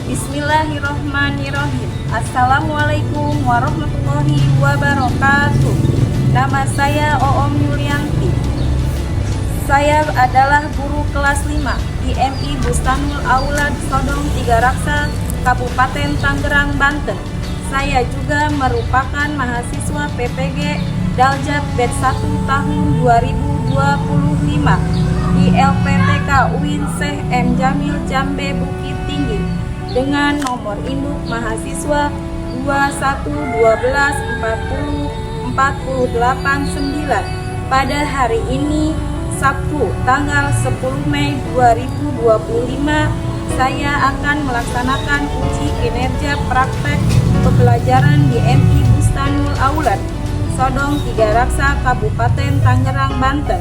Bismillahirrahmanirrahim. Assalamualaikum warahmatullahi wabarakatuh. Nama saya Oom Yulianti. Saya adalah guru kelas 5 IMI Bustanul Aulad Sodong Tiga Raksa, Kabupaten Tangerang, Banten. Saya juga merupakan mahasiswa PPG Daljat Batch 1 tahun 2025 di LPTK UIN Syekh M. Jamil Jambe Bukit Tinggi dengan nomor induk mahasiswa 2112404809. Pada hari ini Sabtu tanggal 10 Mei 2025, saya akan melaksanakan uji kinerja praktek pembelajaran di MI Bustanul Aulad Sodong Tiga Raksa, Kabupaten Tangerang, Banten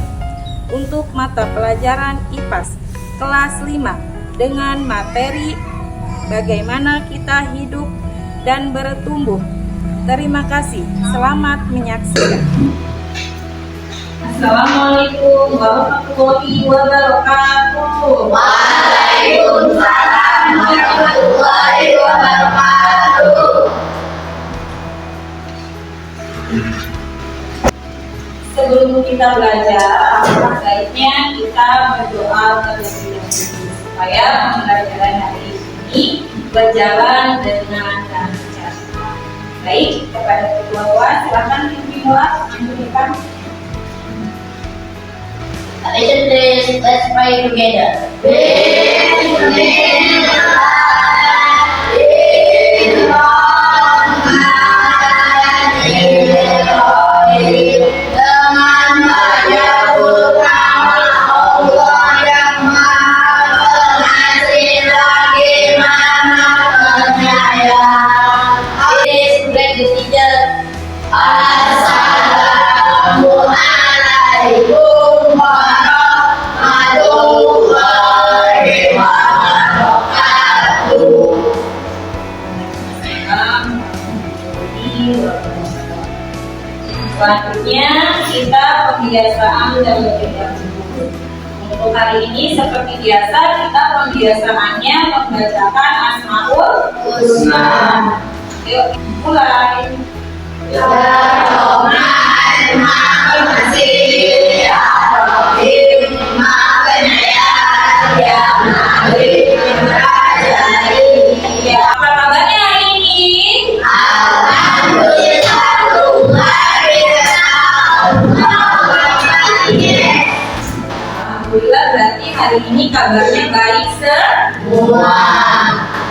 untuk mata pelajaran IPAS kelas 5 dengan materi bagaimana kita hidup dan bertumbuh. Terima kasih. Selamat menyaksikan. Assalamualaikum warahmatullahi wabarakatuh. Waalaikumsalam warahmatullahi wabarakatuh. Sebelum kita belajar, alangkah baiknya kita berdoa terlebih dahulu supaya pembelajaran hari ini berjalan dengan lancar. Baik, kepada ketua UAS silakan pimpin doa. Attention please, let's pray together. Dengan menyebut nama Allah yang Maha Pengasih lagi Maha Penyayang. Please break the teacher. Assalamualaikum warahmatullahi wabarakatuh. Selanjutnya kita pembiasaan dan bergerak. Untuk hari ini seperti biasa kita pembiasaannya membacakan Asmaul Husna. Yuk mulai. Apa kabarnya hari ini? Alhamdulillah, berarti hari ini kabarnya baik semua.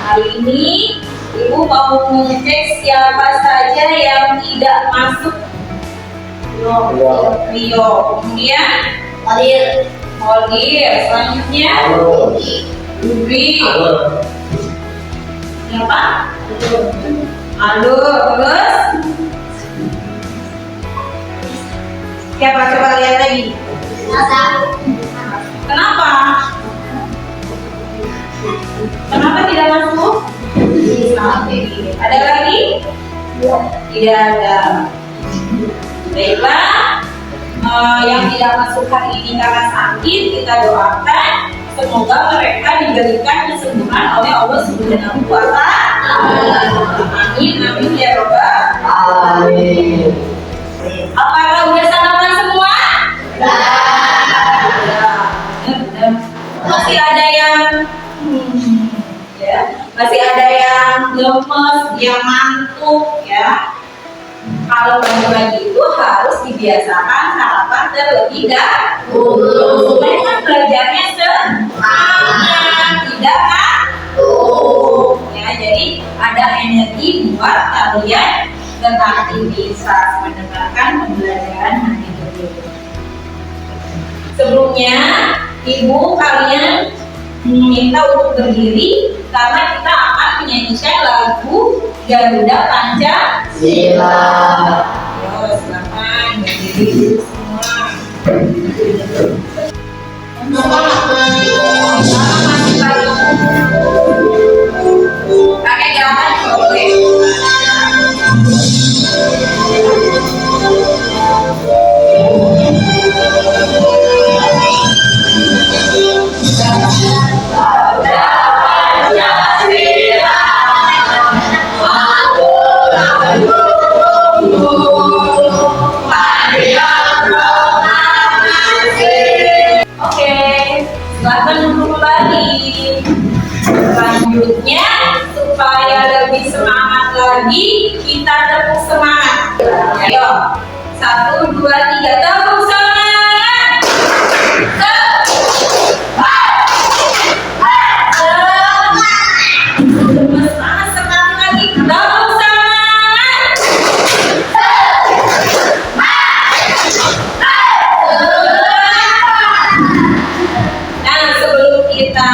Hari ini Ibu mau mengecek siapa saja yang tidak masuk. Rio. Kemudian Odir. Selanjutnya Ruby. Siapa? Alur. Terus siapa, coba lihat lagi. Kenapa? Kenapa tidak masuk? Ada lagi? Tidak ada. Baiklah, yang tidak masuk hari ini karena sakit, kita doakan semoga mereka diberikan kesembuhan oleh Allah Subhanahu wa Ta'ala. Amin, amin ya Rabbal alamin. Apakah udah sarapan semua? Masih ada yang masih ada yang lemes, yang ngantuk ya. Kalau pagi-pagi itu harus dibiasakan sarapan terlebih dahulu supaya kan belajarnya semangat, tidak ngantuk ya. Jadi ada energi buat kalian tetap bisa mendengarkan pembelajaran hari ini. Sebelumnya Ibu kalian minta untuk berdiri karena kita akan menyanyikan lagu Garuda Pancasila. Yo, silakan berdiri semua. Pakai gerakan boleh. Pancasila. Selanjutnya, supaya lebih semangat lagi, kita tepuk semangat. Ayo, 1, 2, 3, tepuk semangat. Semangat sekali lagi, tepuk semangat. Nah, sebelum kita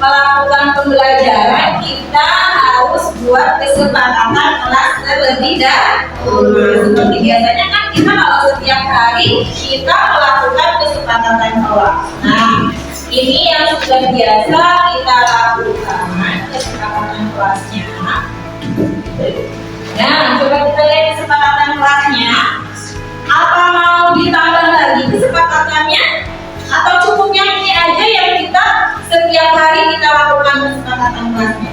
melakukan pembelajaran, kita harus buat kesepakatan kelas terlebih dahulu. Seperti biasanya kan kita kalau setiap hari kita melakukan kesepakatan kelas. Nah, ini yang sudah biasa kita lakukan kesepakatan kelasnya. Nah, coba kita lihat kesepakatan kelasnya. Apa mau ditambah lagi kesepakatannya? Atau cukup yang ini aja yang kita setiap hari kita lakukan kesepakatan kelasnya?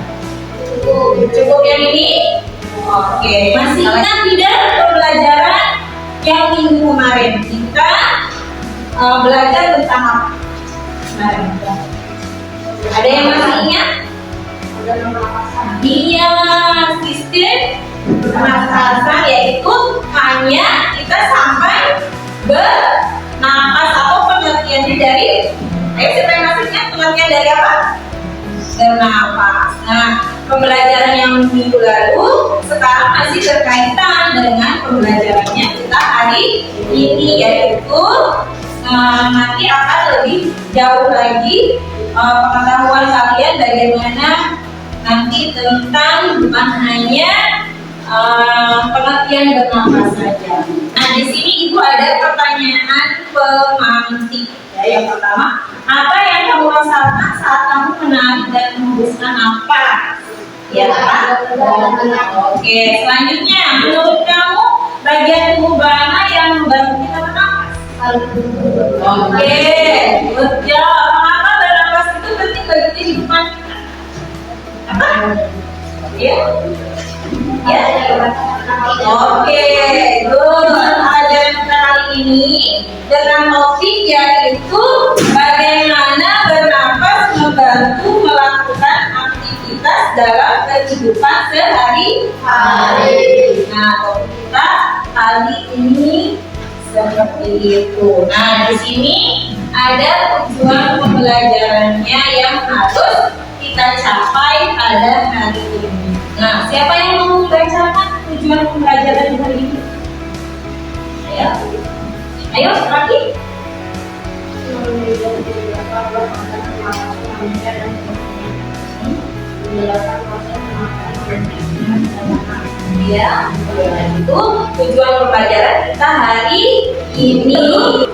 Cukup yang ini? Oke, masih ingat tidak pembelajaran yang minggu kemarin? Kita belajar tentang apa? Kemarin. Ada yang masih ingat? Iya, sistem pernafasan, yaitu hanya kita sampai bernapas atau pengertiannya dari, ayo siapa yang masih ingat pengertian dari apa? Bernapas. Nah, pembelajaran yang minggu lalu sekarang masih berkaitan dengan pembelajarannya kita hari ini, yaitu nanti akan lebih jauh lagi pengetahuan kalian bagaimana nanti tentang bukan hanya pengertian bernapas saja. Nah, di sini Ibu ada pertanyaan pemantik. Ya, yang pertama, apa yang kamu rasakan saat kamu menarik dan menghembuskan napas? Ya, oke. Selanjutnya, menurut kamu bagian tubuh mana yang membantu kita bernapas? Oke, betul. Mengapa bernapas itu penting bagi kehidupan kita? Apa? Ya. Ya. Oke, good. Pelajaran kita kali ini dengan topik yaitu bagaimana bernapas membantu melakukan aktivitas dalam kehidupan sehari-hari. Nah, topik kita kali ini seperti itu. Nah, di sini ada tujuan pembelajarannya yang harus kita capai pada hari ini. Nah, siapa yang mau membacakan tujuan pembelajaran hari ini? Ayo, ayo lagi. Ya, itu tujuan pembelajaran kita hari ini.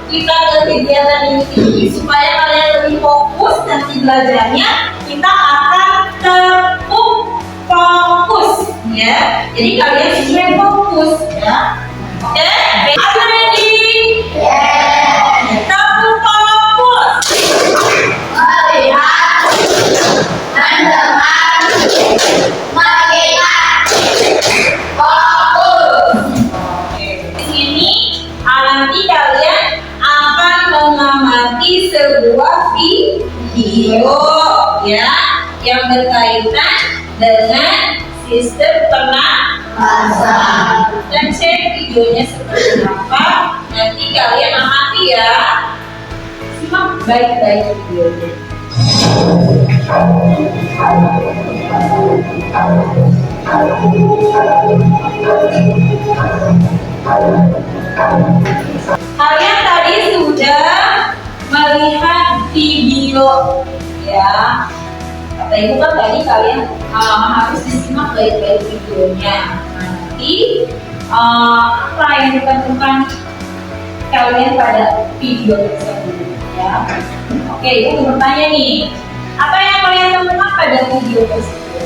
Kita ke kegiatan ini supaya kalian lebih fokus nanti belajarnya. Kita akan tepuk fokus, ya. Jadi kalian sudah fokus, ya. Oke, are you ready? Yes. Tepuk fokus. Melihat, mendengar, mengingat, fokus. Oke, di sini nanti kalian akan mengamati sebuah video, ya, yang berkaitan dengan sistem pernapasan. Dan cek videonya seperti apa. Nanti kalian amati ya. Simak baik-baik videonya. Kalian tadi sudah melihat video, ya. Kata Ibu kan tadi kalian harus disimak baik-baik videonya. Nanti apa yang ditentukan kalian pada video tersebut, ya. Oke, Ibu bertanya nih, apa yang kalian temukan pada video tersebut?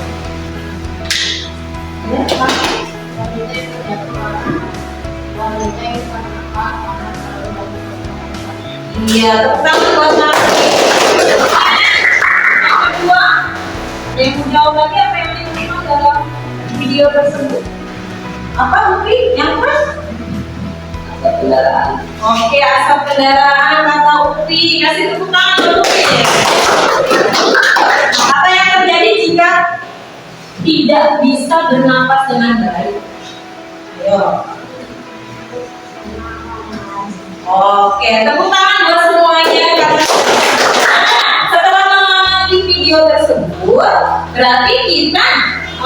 Ya, iya, tentang buat nanti. Yang kedua, yang menjawab lagi apa yang ditemukan dalam video tersebut? Apa mungkin? Yang kedua? Asap kendaraan. Oke, asap kendaraan kata Upi. Kasih tepuk tangan untuk Upi. Apa yang terjadi tidak bisa bernapas dengan baik? Ayo. Oke, tepuk tangan buat semuanya. Setelah mengamati video tersebut, berarti kita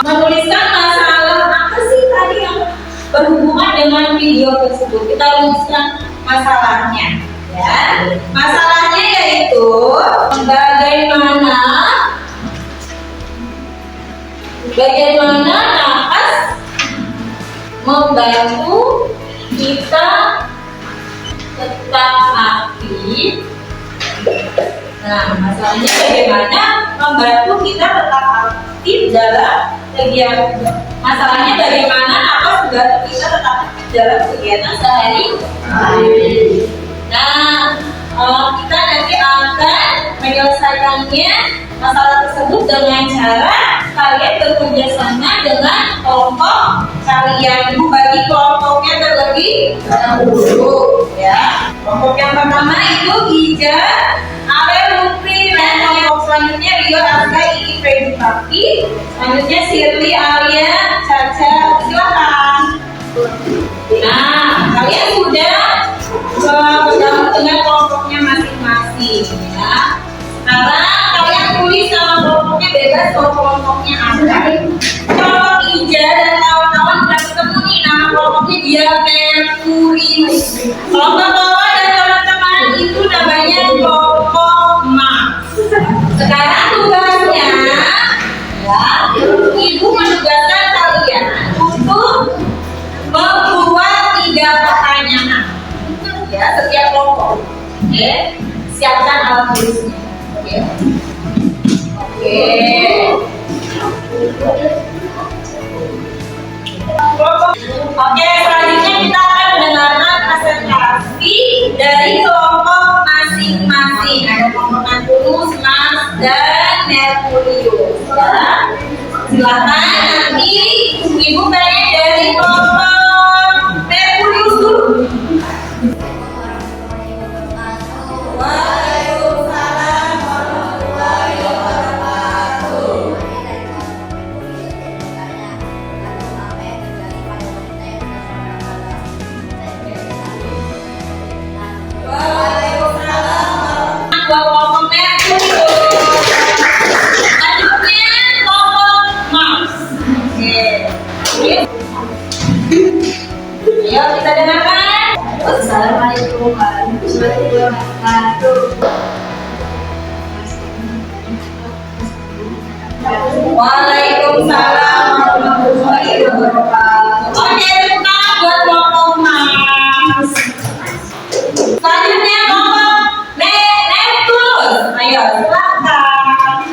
menuliskan masalah apa sih tadi yang berhubungan dengan video tersebut. Kita rumuskan masalahnya. Ya, masalahnya yaitu bagaimana nafas membantu kita tetap aktif. Nah, masalahnya bagaimana membantu kita tetap aktif dalam kegiatan. Masalahnya bagaimana nafas membantu kita tetap aktif dalam kegiatan sehari-hari. Nah, kita nanti akan menyelesaikannya masalah tersebut dengan cara kalian bekerja sama dengan kelompok kalian. Bagi kelompoknya terlebih dahulu, ya. Kelompok yang pertama itu Gija, Ale, Lutfi, dan kelompok selanjutnya Rio, Azza, Iki, Freddy, Papi. Selanjutnya Shirley, Alia, Caca, silakan. Nah, kalian sudah bergabung dengan kelompoknya masing-masing, ya. Sekarang kalian tulis nama kelompoknya bebas, kalau kelompoknya ada. Kelompok Ija dan kawan-kawan sudah ketemu nih, nama kelompoknya dia Merkurius. Kelompok bawah dan teman-teman itu namanya kelompok Mars. Sekarang tugasnya, ya, ibu menugaskan kalian untuk membuat 3 pertanyaan, ya, setiap kelompok. Oke, siapkan alat tulisnya. Oke, selanjutnya kita akan mendengarkan presentasi dari kelompok masing-masing. Ada kelompok Neptunus, Mars, dan Merkurius. Ya. Silakan nanti ibu pengen dari kelompok Merkurius dulu. Ayo kita dengarkan. Assalamualaikum warahmatullahi wabarakatuh. Waalaikumsalam warahmatullahi wabarakatuh. Oke, kita buat kelompok Mars. Selanjutnya kelompok Neptunus. Ayo silakan.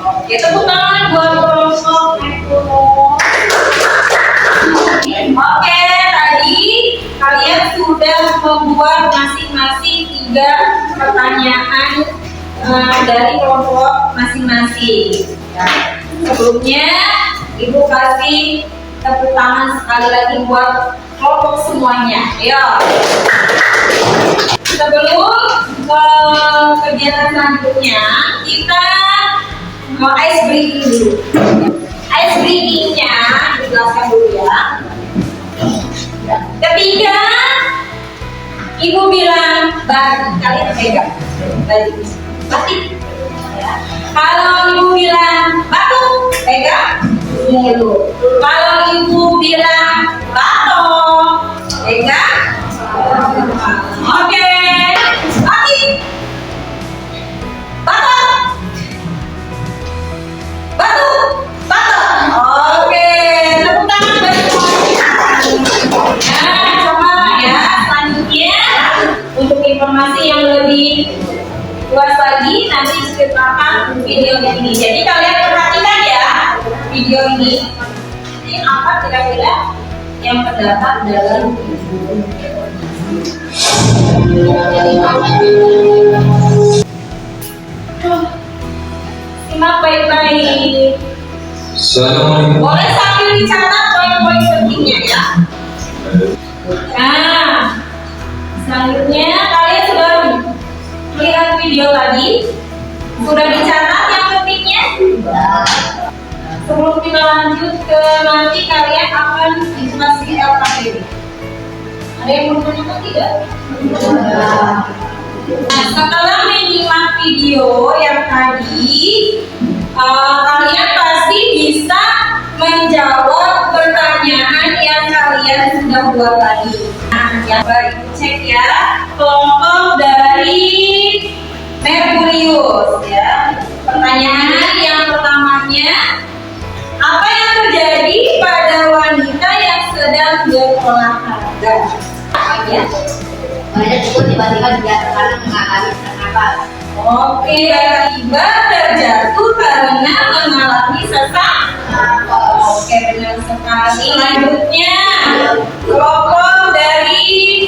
Oke, tepuk tangan buat kelompok Neptunus. Oke, tadi kalian sudah membuat masing-masing 3 pertanyaan dari kelompok masing-masing. Ya. Sebelumnya, ibu kasih tepuk tangan sekali lagi buat kelompok semuanya. Ayo. Sebelum ke kegiatan selanjutnya, kita mau ice breaking dulu. Ice breaking-nya dijelaskan dulu ya. Ketika ibu bilang batik, kalian pegang batik. Ya. Kalau ibu bilang batu, pegang mulut. Kalau ibu bilang batok, pegang. Oke, batik, batok, batu, batok. Oke, tepuk tangan bagi semuanya. Nah, coba ya, selanjutnya untuk informasi yang lebih luas lagi nanti diceritakan video ini. Jadi kalian perhatikan ya video ini. Ini apa kira-kira yang terdapat dalam video. Simak baik-baik. Assalamualaikum. Boleh sambil dicatat poin-poin pentingnya ya. Nah, selanjutnya kalian sudah melihat video tadi. Sudah dicatat yang pentingnya? Sebelum kita lanjut ke nanti kalian akan informasi LKPD. Ada yang mau tanyakan tidak? Nah, setelah menyimak video yang tadi, kalian pasti bisa menjawab pertanyaan yang kalian sudah buat tadi. Nah, yang baru cek ya, kelompok dari Merkurius ya. Pertanyaan yang pertamanya, apa yang terjadi pada wanita yang sedang berolahraga? Ya. Banyak itu tiba-tiba jatuh karena mengalami sesak napas. Oke, tiba terjatuh karena mengalami sesak napas. Oke, benar sekali. Selanjutnya, kelompok dari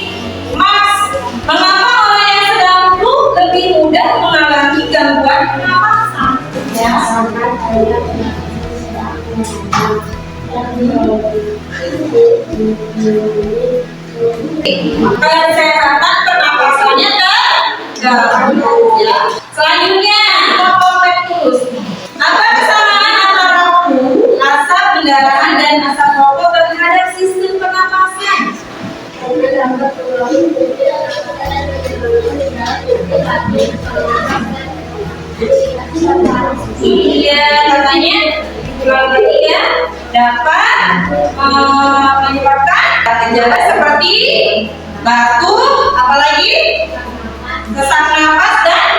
Mars. Mengapa orang yang sedang flu lebih mudah mengalami gangguan pernapasan? Ya, kesehatan pernapasannya terganggu. Ya. Selanjutnya, kelompok Merkurius. Apa kesamaan antara flu, asap kendaraan dan asap rokok terhadap sistem pernapasan? Iya, katanya diulang lagi ya, dapat menyebabkan gejala seperti batuk, apalagi sesak napas dan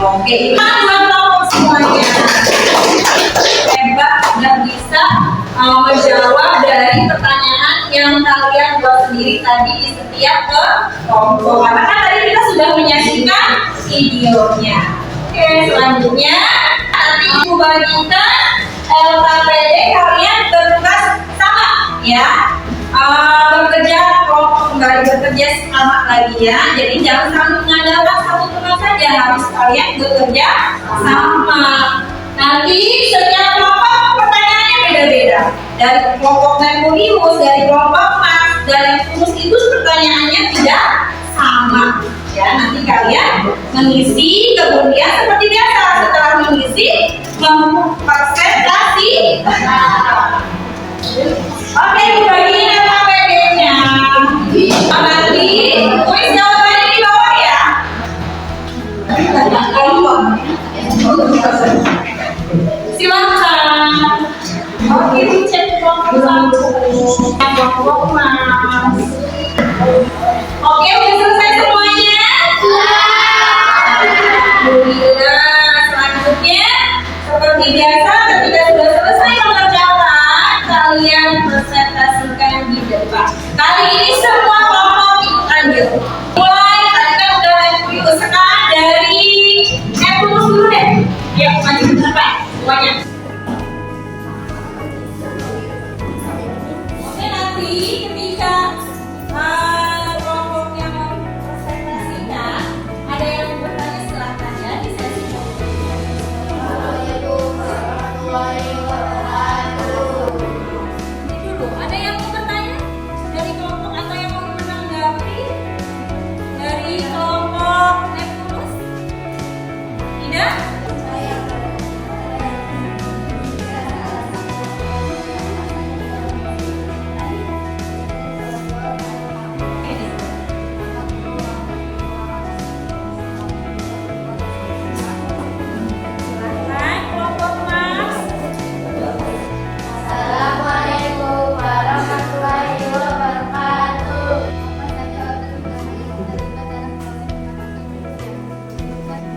oke, kita buat kelompok semuanya hebat, sudah bisa menjawab dari pertanyaan yang kalian buat sendiri tadi di setiap kelompok. Karena kan tadi kita sudah menyaksikan videonya. Oke, selanjutnya nanti ibu bagikan LKPD kalian bertugas sama ya, bekerja kelompok, kembali bekerja sama lagi ya. Jadi jangan saling mengandalkan satu teman saja, harus kalian bekerja sama. Nanti setiap kelompok pertanyaannya beda-beda. Dari kelompok Merkurius, dari kelompok Mars, dari Venus itu pertanyaannya tidak sama. Ya, nanti kalian mengisi, kemudian seperti biasa setelah mengisi mempresentasi. Oke, bagian LKPD-nya. Nanti tulis jawabannya di bawah ya. Silakan. Oke, dicek kelompok Mas. Oke, udah selesai semuanya? Alhamdulillah. Selanjutnya, seperti biasa, ketika sudah selesai mengerjakan, kalian presentasikan di depan. Kali ini semua kelompok ikut andil. Mulai, tadi kan udah Merkurius, sekarang dari Venus dulu deh. Yuk, maju ke depan semuanya. Oke, nanti ketika kelompok yang mau presentasikan, ada yang bertanya silahkan ya di sesi ini dulu. Ada yang mau bertanya dari kelompok atau yang mau menanggapi dari kelompok Neptunus? Tidak? Silakan kelompok Mas. Assalamualaikum warahmatullahi wabarakatuh.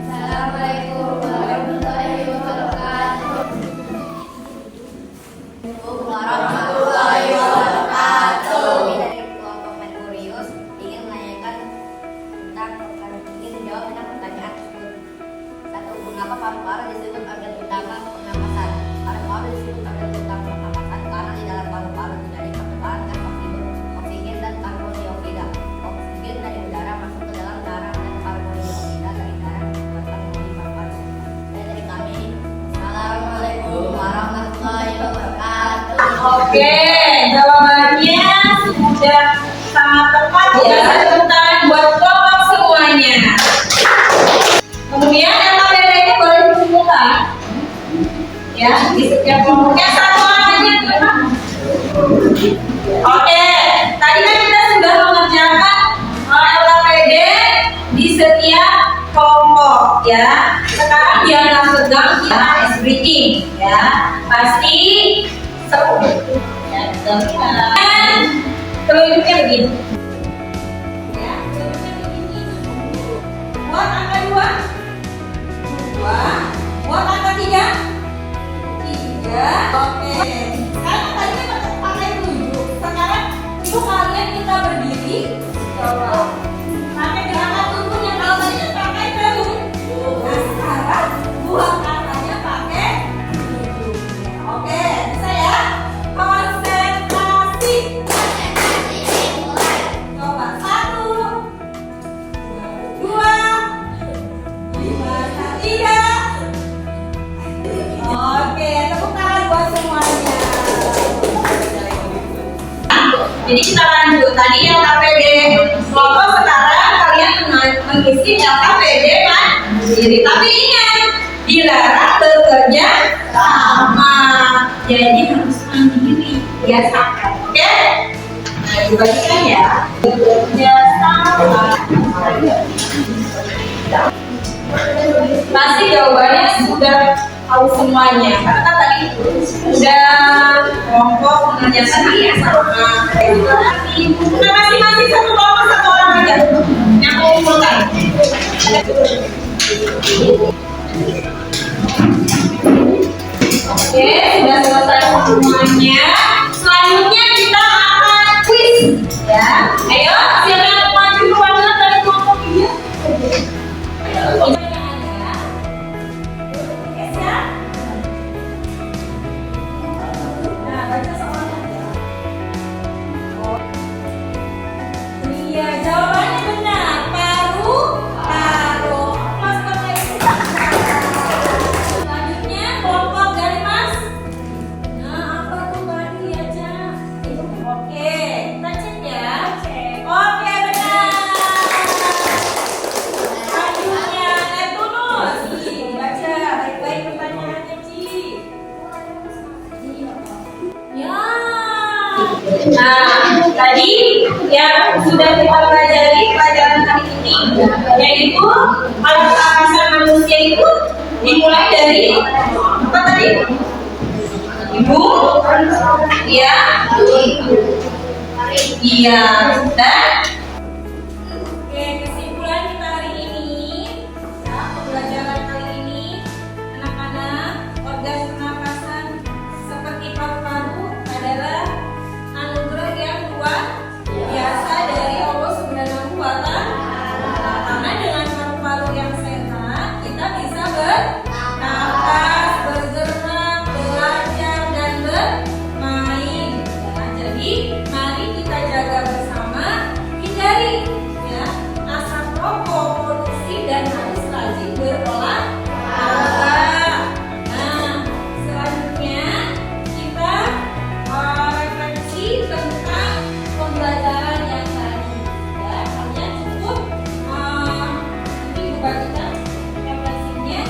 Assalamualaikum warahmatullahi wabarakatuh. Warahmatullahi wabarakatuh. Dari kelompok Merkurius ingin menanyakan ingin menjawab tentang pertanyaan tersebut. Satu, mengapa paru-paru disebut organ utama pernapasan? Paru-paru disebut organ utama pernapasan karena di dalam paru-paru terjadi pertukaran gas oksigen dan karbon dioksida. Oksigen dari udara masuk ke dalam darah dan karbon dioksida dari darah dikeluarkan melalui paru-paru. Dari kami, Assalamualaikum warahmatullahi wabarakatuh. Oke, jawabannya sudah sangat tepat ya. Tepuk tangan buat kelompok semuanya. Kemudian Ya, di setiap kelompoknya satu orang aja teman. Oke, tadi kan kita sudah mengerjakan LKPD di setiap kelompok ya. Sekarang biar pegang kita ice breaking ya. Pasti seru. Ya, dan telunjuknya begini. Ya, telunjuknya begini. Buat angka 2. Buat angka 3. Oke. Sekarang tadi kan pakai telunjuk. Sekarang itu kalian kita berdiri. Coba. Pakai gerakan tubuh yang kalau tadi kan pakai telunjuk. Nah sekarang buat angkanya pakai telunjuk. Oke, bisa ya? Konsentrasi. Coba 1, 2, 3. Oke, tepuk tangan buat semuanya. Jadi kita lanjut. Tadi LKPD kelompok, sekarang kalian mengisi LKPD mandiri. Tapi ingat, dilarang bekerja sama. Jadi harus mandiri. Biasakan, oke? Nah, dibagikan ya. Bekerja sama. Pasti jawabannya sudah tahu semuanya karena kan tadi udah kelompok mengerjakan ya sama. Kita masing-masing satu kelompok satu orang aja yang mengumpulkan. Oke, sudah selesai semuanya. Selanjutnya kita akan quiz ya. Ayo, siapa yang maju perwakilan dari kelompok ini? Iya, jawabannya benar. Paru. Mas pakai itu. Selanjutnya kelompok dari Mas. Nah, apa tuh tadi aja? Oke, kita cek ya. Oke, benar. Selanjutnya Neptunus. Baca baik-baik pertanyaannya, Ci. Ya. Nah, tadi yang sudah kita pelajari pelajaran kali ini yaitu alat pernapasan manusia itu dimulai dari apa tadi? Ibu, ya, iya, dan oke, kesimpulan kita hari ini ya, pembelajaran kali ini anak-anak, organ pernapasan seperti paru-paru adalah anugerah yang luar biasa dari Allah Subhanahu wa Ta'ala. Karena dengan paru-paru yang sehat, kita bisa bernapas, bergerak, belajar dan bermain. Ya, jadi mari kita jaga bersama, hindari ya asap rokok, polusi dan harus rajin berolahraga. Nah, selanjutnya kita refleksi tentang pembelajaran yang tadi ya. Kalian cukup nanti dibagikan refleksinya.